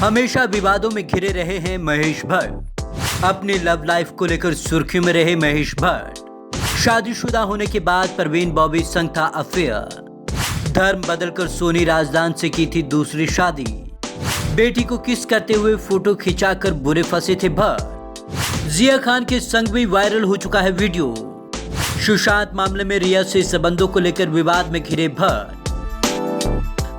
हमेशा विवादों में घिरे रहे हैं महेश भट्ट। अपनी लव लाइफ को लेकर सुर्खियों में रहे महेश भट्ट। शादीशुदा होने के बाद परवीन बॉबी संग था अफेयर। धर्म बदलकर सोनी राजदान से की थी दूसरी शादी। बेटी को किस करते हुए फोटो खिंचाकर बुरे फंसे थे भट्ट। जिया खान के संग भी वायरल हो चुका है वीडियो। सुशांत मामले में रिया से संबंधों को लेकर विवाद में घिरे भट्ट।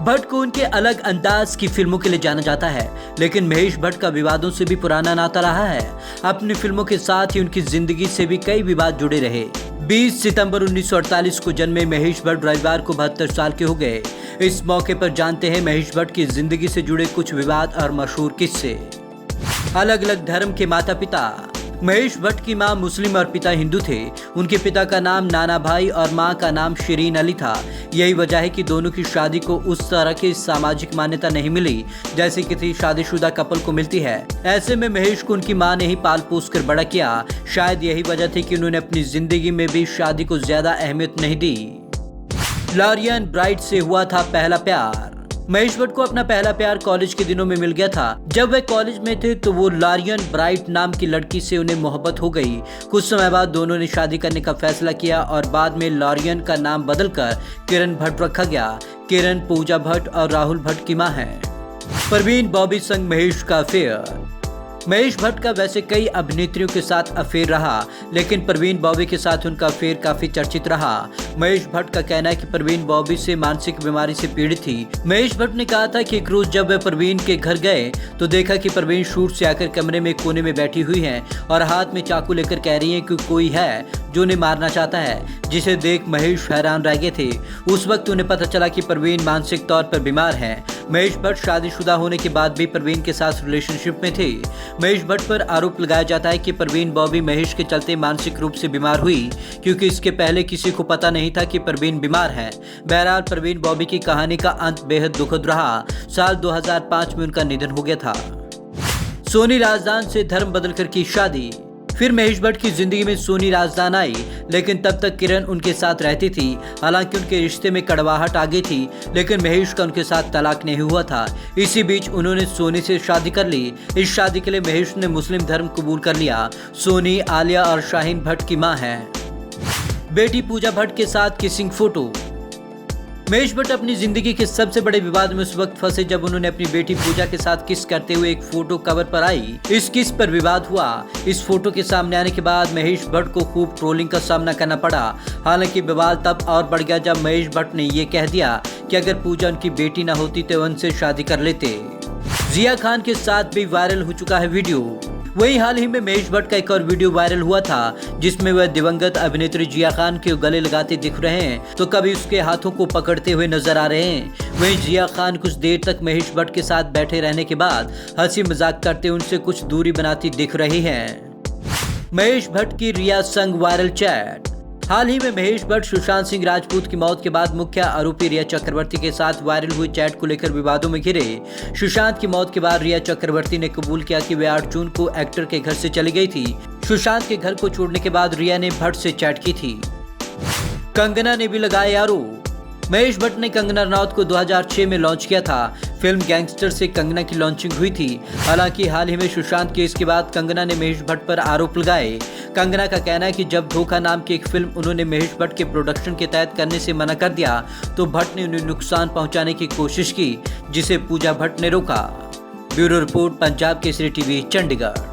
भट्ट को उनके अलग अंदाज की फिल्मों के लिए जाना जाता है, लेकिन महेश भट्ट का विवादों से भी पुराना नाता रहा है। अपनी फिल्मों के साथ ही उनकी जिंदगी से भी कई विवाद जुड़े रहे। 20 सितंबर 1948 को जन्मे महेश भट्ट रविवार को 72 साल के हो गए। इस मौके पर जानते हैं महेश भट्ट की जिंदगी से जुड़े कुछ विवाद और मशहूर किस्से। अलग अलग धर्म के माता पिता। महेश भट्ट की मां मुस्लिम और पिता हिंदू थे। उनके पिता का नाम नाना भाई और मां का नाम शिरीन अली था। यही वजह है कि दोनों की शादी को उस तरह की सामाजिक मान्यता नहीं मिली जैसे किसी शादीशुदा कपल को मिलती है। ऐसे में महेश को उनकी मां ने ही पाल पोस कर बड़ा किया। शायद यही वजह थी कि उन्होंने अपनी जिंदगी में भी शादी को ज्यादा अहमियत नहीं दी। लॉरियन ब्राइट से हुआ था पहला प्यार। महेश भट्ट को अपना पहला प्यार कॉलेज के दिनों में मिल गया था। जब वे कॉलेज में थे तो वो लॉरियन ब्राइट नाम की लड़की से उन्हें मोहब्बत हो गई। कुछ समय बाद दोनों ने शादी करने का फैसला किया और बाद में लॉरियन का नाम बदलकर किरण भट्ट रखा गया। किरण पूजा भट्ट और राहुल भट्ट की मां है। परवीन बॉबी संग महेश का अफेयर। महेश भट्ट का वैसे कई अभिनेत्रियों के साथ अफेयर रहा, लेकिन परवीन बॉबी के साथ उनका अफेयर काफी चर्चित रहा। महेश भट्ट का कहना है कि परवीन बॉबी से मानसिक बीमारी से पीड़ित थी। महेश भट्ट ने कहा था कि एक रोज जब वे परवीन के घर गए तो देखा कि परवीन शूट से आकर कमरे में कोने में बैठी हुई है और हाथ में चाकू लेकर कह रही है कि कोई है जो उन्हें मारना चाहता है, जिसे देख महेश हैरान रह गए थे। उस वक्त उन्हें पता चला कि परवीन मानसिक तौर पर बीमार है। महेश भट्ट शादीशुदा होने के बाद भी परवीन के साथ रिलेशनशिप में थे। महेश भट्ट पर आरोप लगाया जाता है कि परवीन बॉबी महेश के चलते मानसिक रूप से बीमार हुई, क्योंकि इसके पहले किसी को पता नहीं था कि परवीन बीमार है। बहरहाल परवीन बॉबी की कहानी का अंत बेहद दुखद रहा। साल 2005 में उनका निधन हो गया था। सोनी राजदान से धर्म बदलकर की शादी। फिर महेश भट्ट की जिंदगी में सोनी राजदान आई, लेकिन तब तक किरण उनके साथ रहती थी। हालांकि उनके रिश्ते में कड़वाहट आ गई थी, लेकिन महेश का उनके साथ तलाक नहीं हुआ था। इसी बीच उन्होंने सोनी से शादी कर ली। इस शादी के लिए महेश ने मुस्लिम धर्म कबूल कर लिया। सोनी आलिया और शाहीन भट्ट की मां है। बेटी पूजा भट्ट के साथ किसिंग फोटो। महेश भट्ट अपनी जिंदगी के सबसे बड़े विवाद में उस वक्त फंसे जब उन्होंने अपनी बेटी पूजा के साथ किस करते हुए एक फोटो कवर पर आई। इस किस पर विवाद हुआ। इस फोटो के सामने आने के बाद महेश भट्ट को खूब ट्रोलिंग का सामना करना पड़ा। हालांकि विवाद तब और बढ़ गया जब महेश भट्ट ने ये कह दिया कि अगर पूजा उनकी बेटी न होती तो उनसे शादी कर लेते। जिया खान के साथ भी वायरल हो चुका है वीडियो। वहीं हाल ही में महेश भट्ट का एक और वीडियो वायरल हुआ था जिसमें वह दिवंगत अभिनेत्री जिया खान के गले लगाते दिख रहे हैं तो कभी उसके हाथों को पकड़ते हुए नजर आ रहे हैं। वहीं जिया खान कुछ देर तक महेश भट्ट के साथ बैठे रहने के बाद हंसी मजाक करते उनसे कुछ दूरी बनाती दिख रही हैं। महेश भट्ट की रिया संग वायरल चैट। हाल ही में महेश भट्ट सुशांत सिंह राजपूत की मौत के बाद मुख्य आरोपी रिया चक्रवर्ती के साथ वायरल हुई चैट को लेकर विवादों में घिरे। सुशांत की मौत के बाद रिया चक्रवर्ती ने कबूल किया कि वे 8 जून को एक्टर के घर से चली गई थी। सुशांत के घर को छोड़ने के बाद रिया ने भट्ट से चैट की थी। कंगना ने भी लगाए आरोप। महेश भट्ट ने कंगना रनौत को 2006 में लॉन्च किया था। फिल्म गैंगस्टर से कंगना की लॉन्चिंग हुई थी। हालांकि हाल ही में सुशांत केस के बाद कंगना ने महेश भट्ट पर आरोप लगाए। कंगना का कहना है कि जब धोखा नाम की एक फिल्म उन्होंने महेश भट्ट के प्रोडक्शन के तहत करने से मना कर दिया तो भट्ट ने उन्हें नुकसान पहुंचाने की कोशिश की, जिसे पूजा भट्ट ने रोका। Bureau report, Punjab Kesari TV, Chandigarh.